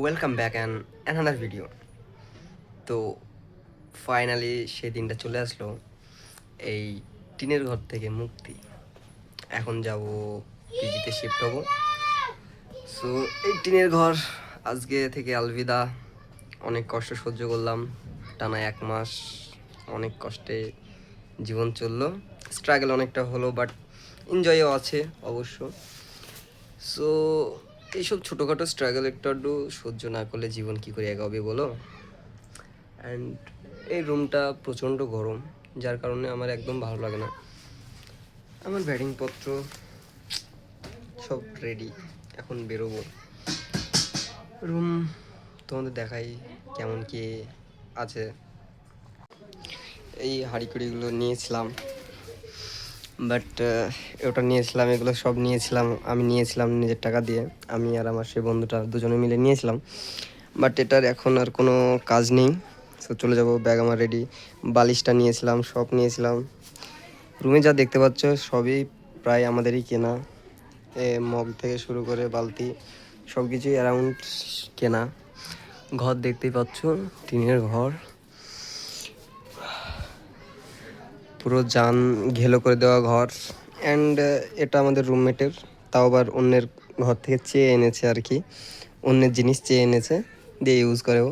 Welcome back another video. তো finally সেই দিনটা চলে আসলো, এই টিনের ঘর থেকে মুক্তি। এখন যাব পিজিতে শিফট হব। সো এই টিনের ঘর আজকে থেকে আলবিদা। অনেক কষ্ট সহ্য করলাম, টানা 1 মাস অনেক কষ্টে জীবন চললো। স্ট্রাগল অনেকটা হলো, বাট এনজয়ও আছে অবশ্য। সো এইসব ছোটোখাটো স্ট্রাগল একটু আধটু সহ্য না করলে জীবন কী করে এগোবে বলো। অ্যান্ড এই রুমটা প্রচণ্ড গরম, যার কারণে আমার একদম ভালো লাগে না। আমার ব্যাটিংপত্র সব রেডি, এখন বেরোবো। রুম তোমাদের দেখাই কেমন কি আছে। এই হাঁড়িকুড়িগুলো নিয়েছিলাম, বাট ওটা নিয়েছিলাম, এগুলো সব নিয়েছিলাম, আমি নিয়েছিলাম নিজের টাকা দিয়ে। আমি আর আমার সে বন্ধুটা দুজনে মিলে নিয়েছিলাম, বাট এটার এখন আর কোনো কাজ নেই। সো চলে যাব, ব্যাগ আমার রেডি। বালিশটা নিয়েছিলাম, সব নিয়েছিলাম। রুমে যা দেখতে পাচ্ছ সবই প্রায় আমাদেরই কেনা। মগ থেকে শুরু করে বালতি সব কিছুই অ্যারাউন্ড কেনা। ঘর দেখতেই পাচ্ছ, টিনের ঘর, পুরো জান ঘেলো করে দেওয়া ঘর। অ্যান্ড এটা আমাদের রুমমেটের, তাও আবার অন্যের ঘর থেকে চেয়ে এনেছে আর কি। অন্যের জিনিস চেয়ে এনেছে, দিয়ে ইউজ করেও।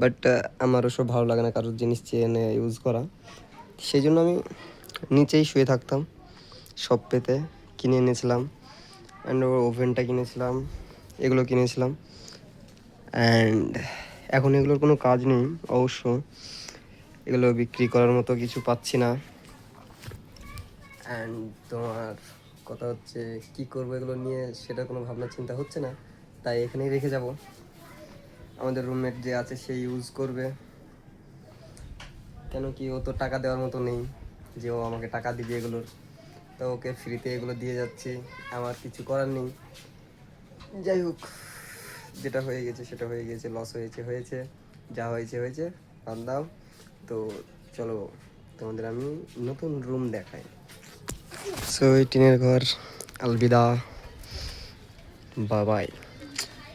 বাট আমার ওসব ভালো লাগে না কারোর জিনিস চেয়ে এনে ইউজ করা। সেই জন্য আমি নিচেই শুয়ে থাকতাম। সব পেতে কিনে এনেছিলাম, অ্যান্ড ওভেনটা কিনেছিলাম, এগুলো কিনেছিলাম। অ্যান্ড এখন এগুলোর কোনো কাজ নেই অবশ্য, এগুলো বিক্রি করার মতো কিছু পাচ্ছি না। অ্যান্ড তোমার কথা হচ্ছে কি করবো এগুলো নিয়ে, সেটা কোনো ভাবনা চিন্তা হচ্ছে না, তাই এখানেই রেখে যাব। আমাদের রুমমেট যে আছে সে ইউজ করবে, কেন কি ও তো টাকা দেওয়ার মতো নেই যে ও আমাকে টাকা দিবে এগুলোর। তো ওকে ফ্রিতে এগুলো দিয়ে যাচ্ছি, আমার কিছু করার নেই। যাই হোক, যেটা হয়ে গেছে সেটা হয়ে গেছে, লস হয়েছে হয়েছে, যা হয়েছে হয়েছে, বাদ দাও। তো চলো তোমাদের আমি নতুন রুম দেখাই। সো এই টিনের ঘর আলবিদা, বাবাই,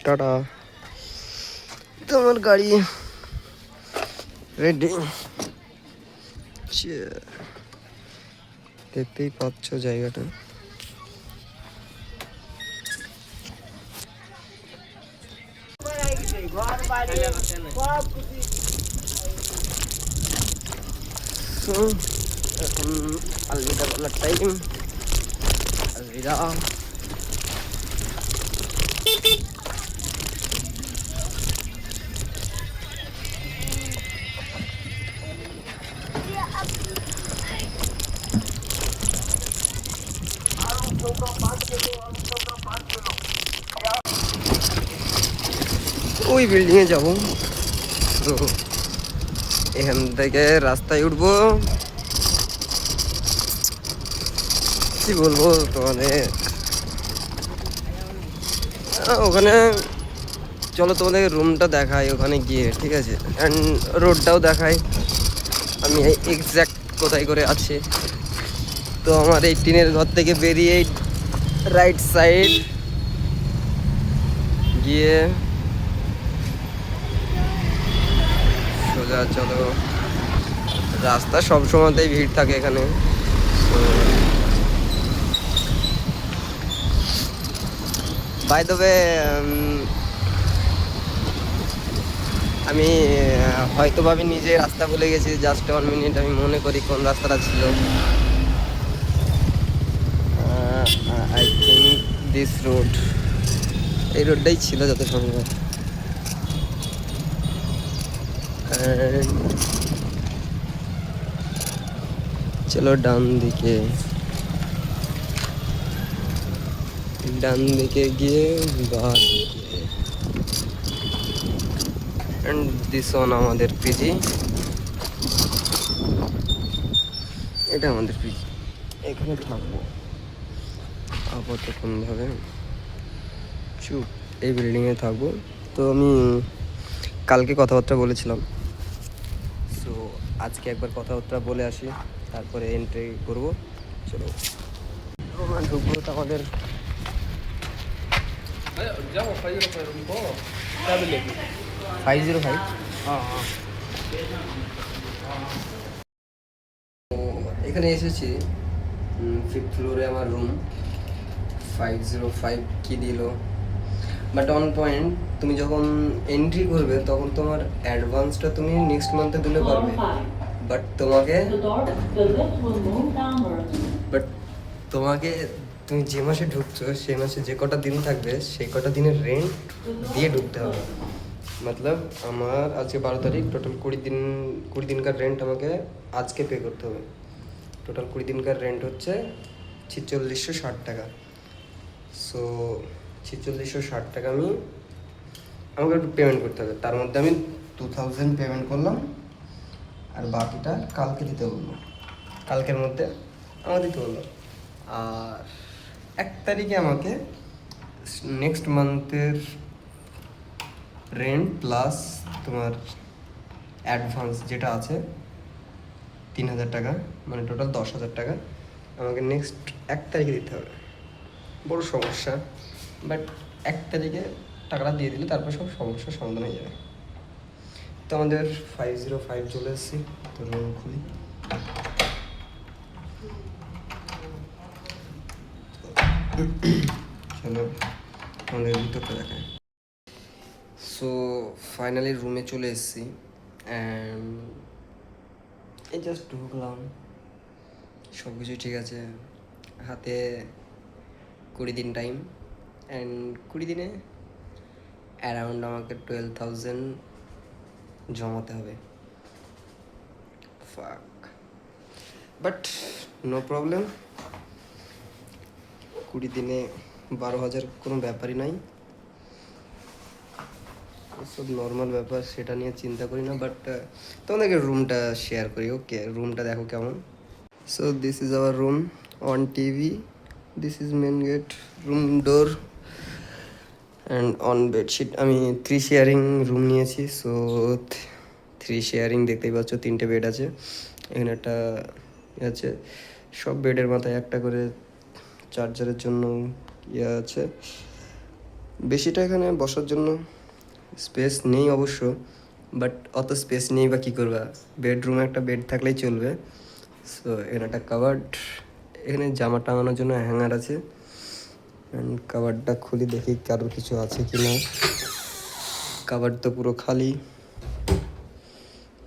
টাটা। তোমার গাড়ি রেডি, দেখতেই পাচ্ছ জায়গাটা। So, এখন আলবিদা বলার টাইম। আলবিদা। ওই বিল্ডিংয়ে যাব। তো এখান থেকে রাস্তায় উঠবো, কি বলবো তোমাদের। ওখানে চলো তোমাদের রুমটা দেখাই ওখানে গিয়ে, ঠিক আছে? অ্যান্ড রোডটাও দেখাই আমি এক্স্যাক্ট কোথায় করে আছে। তো আমার এই টিনের ঘর থেকে বেরিয়ে রাইট সাইড গিয়ে সোজা চলো। রাস্তা সব সময়তেই ভিড় থাকে এখানে। বাই দ্য ওয়ে, আমি হয়তো ভাবি নিজে রাস্তা ভুলে গেছি। জাস্ট 1 মিনিট, আমি মনে করি কোন রাস্তাটা ছিল। আই থিঙ্ক দিস রোড, এই রোডটাই ছিল যত সম্ভব। চলো ডান দিকে, ডান দিকে গিয়ে বাঁ দিকে। অ্যান্ড দিস ওয়ান আমাদের পিজি, এটা আমাদের পিজি। এখানে থাকবো আপাততভাবে, চুপ, এই বিল্ডিংয়ে থাকবো। তো আমি কালকে কথাবার্তা বলেছিলাম, সো আজকে একবার কথাবার্তা বলে আসি, তারপরে এন্ট্রি করবো। চলো ঢুকবো তো আমাদের Andiamo a fare per un po'. Tablet. 505 Ah, ah. তো এখানে এসেছি, ফিফথ ফ্লোরে আমার রুম, 505 কি দিল। বাট অন পয়েন্ট, তুমি যখন এন্ট্রি করবে তখন তোমার অ্যাডভান্সটা তুমি নেক্সট মান্থে দিলে পারবে, বাট তোমাকে বাট তোমাকে তুমি যে মাসে ঢুকছো সেই মাসে যে কটা দিন থাকবে সেই কটা দিনের রেন্ট দিয়ে ঢুকতে হবে। মতলব আমার আজকে 12 তারিখ, টোটাল 20 দিনকার রেন্ট আমাকে আজকে পে করতে হবে। টোটাল 20 দিনকার রেন্ট হচ্ছে 4660 টাকা। সো 4660 টাকা আমাকে একটু পেমেন্ট করতে হবে। তার মধ্যে আমি 2000 পেমেন্ট করলাম, আর বাকিটা কালকে দিতে বললো, কালকের মধ্যে আমাকে দিতে বললো। আর 1 তারিখে আমাকে নেক্সট মান্থের রেন্ট প্লাস তোমার অ্যাডভান্স যেটা আছে 3000 টাকা, মানে টোটাল 10,000 টাকা আমাকে নেক্সট 1 তারিখে দিতে হবে। বড় সমস্যা, বাট 1 তারিখে টাকাটা দিয়ে দিলে তারপর সব সমস্যার সমাধান হয়ে যাবে। তো আমাদের 505 চলে এসেছি, তো রুম খুলি। চলো আমাদের ভিতরটা দেখায়। সো ফাইনালি রুমে চলে এসেছি, অ্যান্ড এই জাস্ট ঢুকলাম, সব কিছু ঠিক আছে। হাতে 20 দিন টাইম, অ্যান্ড 20 দিনে অ্যারাউন্ড আমাকে 12,000 জমাতে হবে। ফাক, বাট নো প্রবলেম। 20 দিনে 12,000 কোনো ব্যাপারই নাই, সব নর্মাল ব্যাপার, সেটা নিয়ে চিন্তা করি না। বাট তোমাদেরকে রুমটা শেয়ার করি। ওকে, রুমটা দেখো কেমন। So this is our room, on TV, this is main gate, room door, and on bedsheet. আমি 3 শেয়ারিং রুম নিয়েছি। সো 3 শেয়ারিং, দেখতেই পাচ্ছ 3টে বেড আছে। এখানে একটা আছে, সব বেডের মাথায় একটা করে চার্জারের জন্য ইয়ে আছে। বেশিটা এখানে বসার জন্য স্পেস নেই অবশ্য, বাট অত স্পেস নেই বা কী করবা, বেডরুমে একটা বেড থাকলেই চলবে। সো এখানে একটা কাবার্ড, এখানে জামা টাঙানোর জন্য হ্যাঙ্গার আছে। অ্যান্ড কাবার্ডটা খুলি, দেখি কারোর কিছু আছে কি না। কাবার্ড তো পুরো খালি,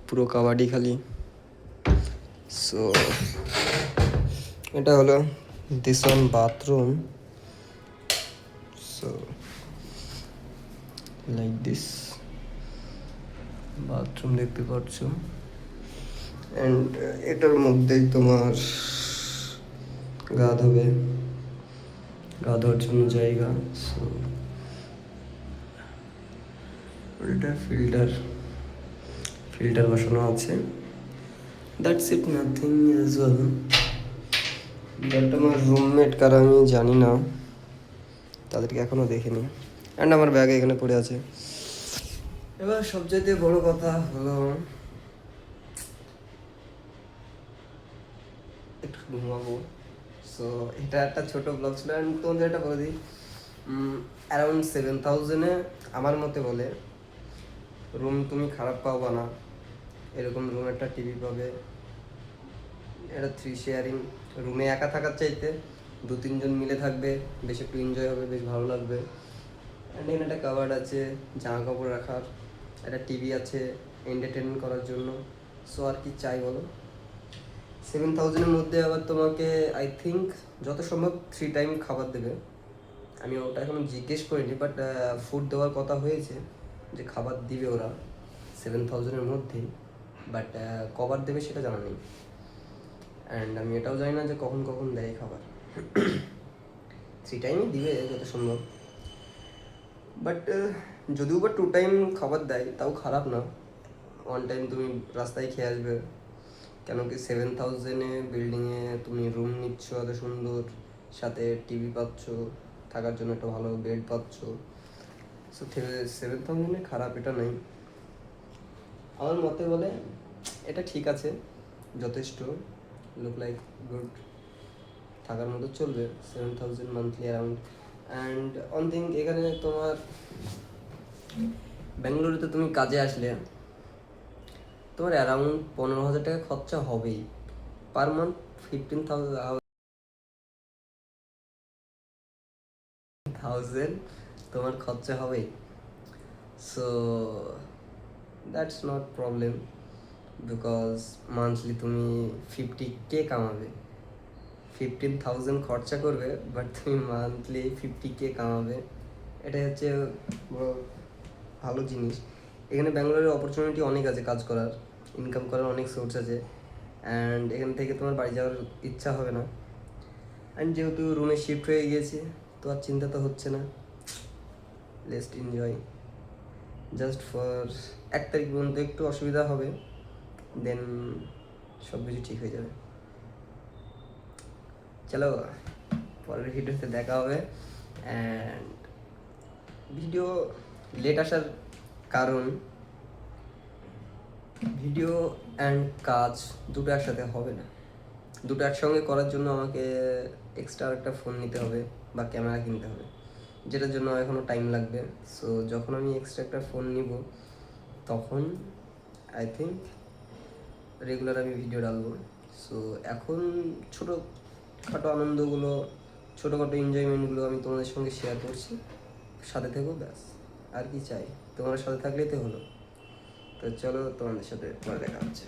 পুরো কাবার্ডই খালি। সো এটা হলো this one bathroom. So like this bathroom দেখতে পাচ্ছ, অ্যান্ড এটার মধ্যেই তোমার গা ধোবে, গা ধোয়ার জন্য জায়গা। সো এটা ফিল্টার বসানো আছে। That's it, nothing as well. But আমার রুমমেট কারা আমি জানি না, তাদেরকে এখনও দেখিনি। অ্যান্ড আমার ব্যাগ এখানে পড়ে আছে। এবার সবচাইতে বড় কথা হলো একটু ঘুমাবো। সো এটা একটা ছোট ব্লগ ছিল, অ্যান্ড তোমাদের এটা বলে দিই, অ্যারাউন্ড 7,000-এ আমার মতে বলে রুম তুমি খারাপ পাবা না। এরকম রুম, একটা টিভি পাবে, এটা 3 শেয়ারিং। রুমে একা থাকার চাইতে 2-3 জন মিলে থাকবে, বেশ একটু এনজয় হবে, বেশ ভালো লাগবে। অ্যান্ড এখানে একটা কাবার্ড আছে জামা কাপড় রাখার, একটা টিভি আছে এন্টারটেনমেন্ট করার জন্য। সো আর কি চাই বলো। 7,000-এর মধ্যে আবার তোমাকে আই থিঙ্ক যত সম্ভব 3 টাইম খাবার দেবে। আমি ওটা এখনো জিজ্ঞেস করিনি, বাট ফুড দেওয়ার কথা হয়েছে যে খাবার দিবে ওরা 7,000-এর মধ্যেই, বাট কবার দেবে সেটা জানা নেই। অ্যান্ড আমি এটাও জানি না যে কখন কখন দেয় খাবার। 3 টাইমই দিবে যত সম্ভব, বাট যদিও বা 2 টাইম খাবার দেয় তাও খারাপ না। 1 টাইম তুমি রাস্তায় খেয়ে আসবে, কেন কি 7,000-এ বিল্ডিংয়ে তুমি রুম নিচ্ছ এত সুন্দর, সাথে টিভি পাচ্ছ, থাকার জন্য একটা ভালো বেড পাচ্ছ। সো 7,000-এ খারাপ এটা নেই আমার মতে বলে। এটা ঠিক আছে, যথেষ্ট, লুক লাইক গুড, থাকার মতো চলবে। 7,000 monthly around and one thing এখানে তোমার বেঙ্গালুরুতে তুমি কাজে আসলে তোমার অ্যারাউন্ড 15,000 টাকা খরচা হবেই পার মান্থ। 15,000 তোমার খরচা হবেই। So that's not problem, because monthly তুমি 50K কামাবে। 15,000 খরচা করবে বাট তুমি মান্থলি 50K কামাবে, এটাই হচ্ছে বড় ভালো জিনিস। এখানে ব্যাঙ্গালোরের অপরচুনিটি অনেক আছে, কাজ করার, ইনকাম করার অনেক সোর্স আছে। অ্যান্ড এখান থেকে তোমার বাড়ি যাওয়ার ইচ্ছা হবে না। অ্যান্ড যেহেতু রুমে শিফট হয়ে গিয়েছি তো আর চিন্তা তো হচ্ছে না। Let's enjoy. জাস্ট ফর 1 তারিখ পর্যন্ত একটু অসুবিধা হবে, দেন সব কিছু ঠিক হয়ে যাবে। চলো পরের ভিডিওতে দেখা হবে। অ্যান্ড ভিডিও লেট আসার কারণ ভিডিও অ্যান্ড কাজ দুটো একসাথে হবে না। দুটো একসঙ্গে করার জন্য আমাকে এক্সট্রা একটা ফোন নিতে হবে বা ক্যামেরা কিনতে হবে, যেটার জন্য এখনও টাইম লাগবে। সো যখন আমি এক্সট্রা একটা ফোন নিব তখন আই থিঙ্ক রেগুলার আমি ভিডিও ডালবো। সো এখন ছোটোখাটো আনন্দগুলো, ছোটোখাটো এনজয়মেন্টগুলো আমি তোমাদের সঙ্গে শেয়ার করছি, সাথে থেকো, ব্যাস আর কি চাই, তোমার সাথে থাকলেই তো হলো। তো চলো তোমাদের সাথে পরে দেখা হচ্ছে।